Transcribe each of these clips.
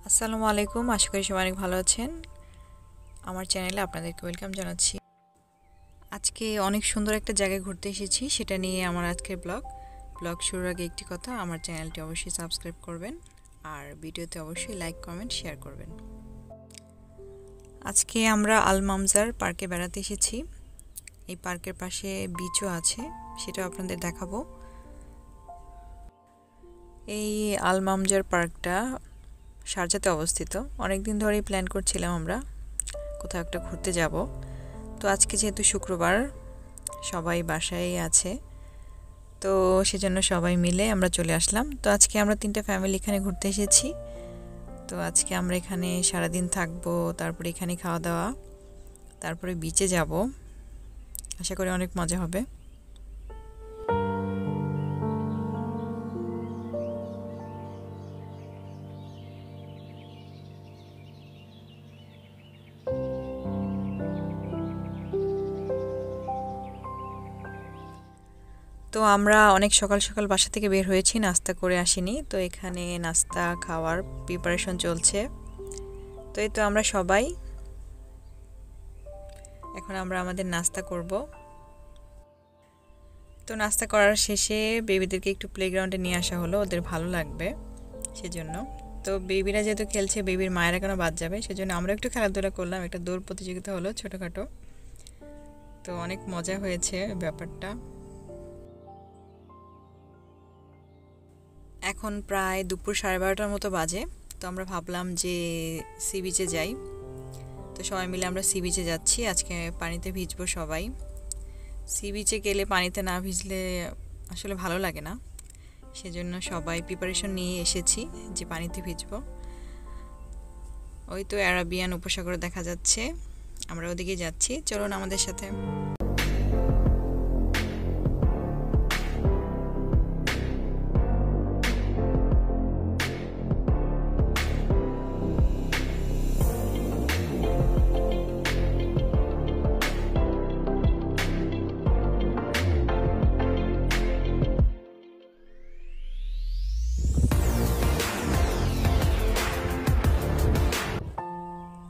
আসসালামু আলাইকুম, আশা করি সবাই অনেক ভালো আছেন। আমার চ্যানেলে আপনাদেরকে ওয়েলকাম জানাচ্ছি। আজকে অনেক সুন্দর একটা জায়গায় ঘুরতে এসেছি, সেটা নিয়ে আমার আজকের ব্লগ শুরুর আগে একটি কথা, আমার চ্যানেলটি অবশ্যই সাবস্ক্রাইব করবেন আর ভিডিওতে অবশ্যই লাইক কমেন্ট শেয়ার করবেন। আজকে আমরা আল মামজার পার্কে বেড়াতে এসেছি। এই পার্কের পাশে বিচও আছে, সেটাও আপনাদের দেখাবো। এই আল মামজার পার্কটা শারজাতে অবস্থিত। অনেক দিন ধরেই প্ল্যান করছিলাম আমরা কোথাও একটা ঘুরতে যাব। তো আজকে যেহেতু শুক্রবার, সবাই বাসায় আছে, তো সেজন্য সবাই মিলে আমরা চলে আসলাম। তো আজকে আমরা 3টা ফ্যামিলি এখানে ঘুরতে এসেছি। তো আজকে আমরা এখানে সারাদিন থাকবো, তারপরে এখানে খাওয়া দাওয়া, তারপরে বিচে যাব। আশা করি অনেক মজা হবে। তো আমরা অনেক সকাল সকাল বাসা থেকে বের হয়েছি, নাস্তা করে আসিনি। তো এখানে নাস্তা খাওয়ার প্রিপারেশন চলছে। তো এই তো আমরা সবাই এখন আমাদের নাস্তা করব। তো নাস্তা করার শেষে বেবিদেরকে একটু প্লেগ্রাউন্ডে নিয়ে আসা হলো, ওদের ভালো লাগবে সেজন্য। তো বেবিরা যেহেতু খেলছে, বেবির মায়েরা কেন বাদ যাবে, সেজন্য আমরা একটু খেলাধুলা করলাম। একটা দৌড় প্রতিযোগিতা হলো ছোটোখাটো, তো অনেক মজা হয়েছে ব্যাপারটা। এখন প্রায় দুপুর 12:30টার মতো বাজে। তো আমরা ভাবলাম যে সি বিচে যাই। তো সবাই মিলে আমরা সি বিচে যাচ্ছি। আজকে পানিতে ভিজবো সবাই। সি বিচে গেলে পানিতে না ভিজলে আসলে ভালো লাগে না, সেজন্য সবাই প্রিপারেশন নিয়ে এসেছি যে পানিতে ভিজবো। ওই তো অ্যারাবিয়ান উপসাগর দেখা যাচ্ছে, আমরা ওদিকে যাচ্ছি, চলুন আমাদের সাথে।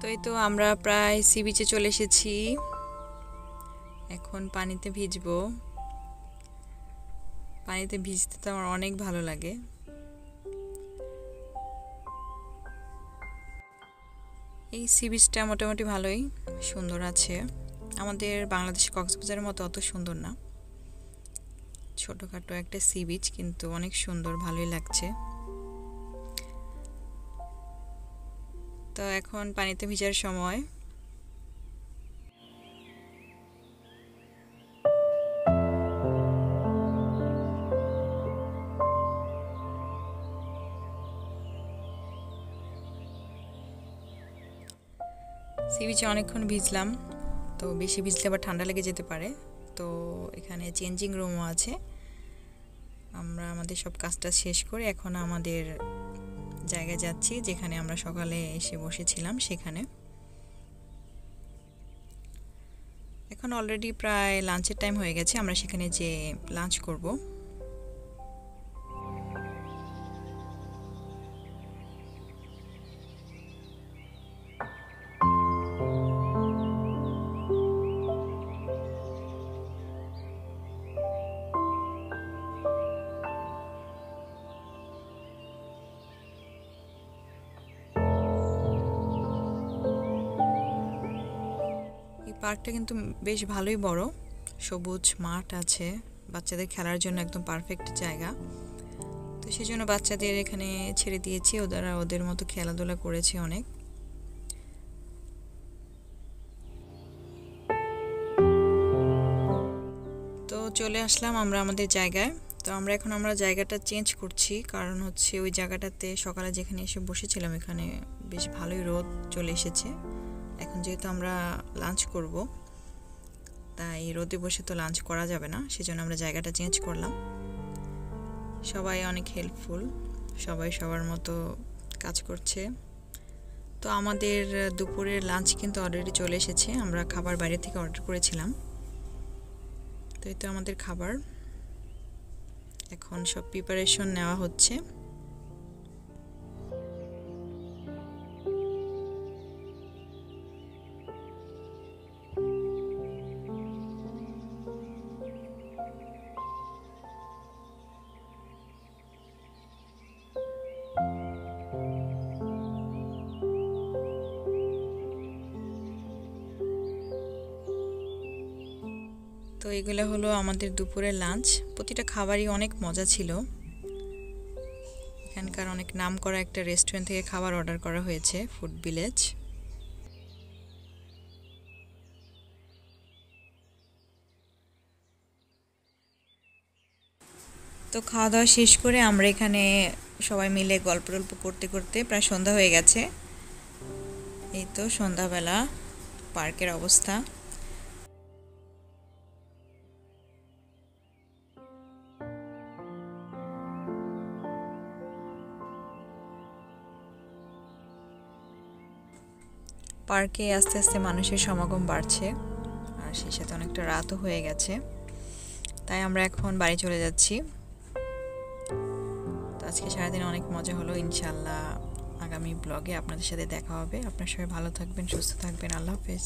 তো এই তো আমরা প্রায় সি বিচে চলে এসেছি, এখন পানিতে ভিজবো। পানিতে ভিজতে তো আমার অনেক ভালো লাগে। এই সি বিচটা মোটামুটি ভালোই সুন্দর আছে। আমাদের বাংলাদেশের কক্সবাজারের মতো অত সুন্দর না, ছোটোখাটো একটা সি বিচ, কিন্তু অনেক সুন্দর, ভালোই লাগছে। তো এখন পানিতে ভিজার সময়। সি বিচে অনেকক্ষণ ভিজলাম, তো বেশি ভিজলে আবার ঠান্ডা লেগে যেতে পারে। তো এখানে চেঞ্জিং রুমও আছে। আমরা আমাদের সব কাজটা শেষ করে এখন আমাদের জায়গায় যাচ্ছি, যেখানে আমরা সকালে এসে বসেছিলাম সেখানে। এখন অলরেডি প্রায় লাঞ্চের টাইম হয়ে গেছে, আমরা সেখানে যে লাঞ্চ করব। এই পার্কটা কিন্তু বেশ ভালোই বড়, সবুজ মাঠ আছে, বাচ্চাদের খেলার জন্য একদম পারফেক্ট জায়গা। তো সেই জন্য বাচ্চাদের এখানে ছেড়ে দিয়েছি, ওরা ওদের মতো খেলাধুলা করেছে অনেক। তো চলে আসলাম আমরা আমাদের জায়গায়। তো আমরা জায়গাটা চেঞ্জ করছি, কারণ হচ্ছে ওই জায়গাটাতে সকালে যেখানে এসে বসেছিলাম এখানে বেশ ভালোই রোদ চলে এসেছে। এখন যেহেতু আমরা লাঞ্চ করব, তাই রোদে বসে তো লাঞ্চ করা যাবে না, সেজন্য আমরা জায়গাটা চেঞ্জ করলাম। সবাই অনেক হেল্পফুল, সবাই সবার মতো কাজ করছে। তো আমাদের দুপুরের লাঞ্চ কিন্তু অলরেডি চলে এসেছে, আমরা খাবার বাইরে থেকে অর্ডার করেছিলাম। তো এই তো আমাদের খাবার, এখন সব প্রিপারেশন নেওয়া হচ্ছে। তো এগুলো হলো আমাদের দুপুরের লাঞ্চ। প্রতিটা খাবারই অনেক মজা ছিল। এখানকার অনেক নামকরা একটা রেস্টুরেন্ট থেকে খাবার অর্ডার করা হয়েছে, ফুড ভিলেজ। তো খাওয়া দাওয়া শেষ করে আমরা এখানে সবাই মিলে গল্প টল্প করতে করতে প্রায় সন্ধ্যা হয়ে গেছে। এই তো সন্ধ্যাবেলা পার্কের অবস্থা। পার্কে আস্তে আস্তে মানুষের সমাগম বাড়ছে, আর সেই সাথে অনেকটা রাতও হয়ে গেছে, তাই আমরা এখন বাড়ি চলে যাচ্ছি। তো আজকে সারাদিন অনেক মজা হলো। ইনশাল্লাহ আগামী ব্লগে আপনাদের সাথে দেখা হবে। আপনারা সবাই ভালো থাকবেন, সুস্থ থাকবেন। আল্লাহ হাফেজ।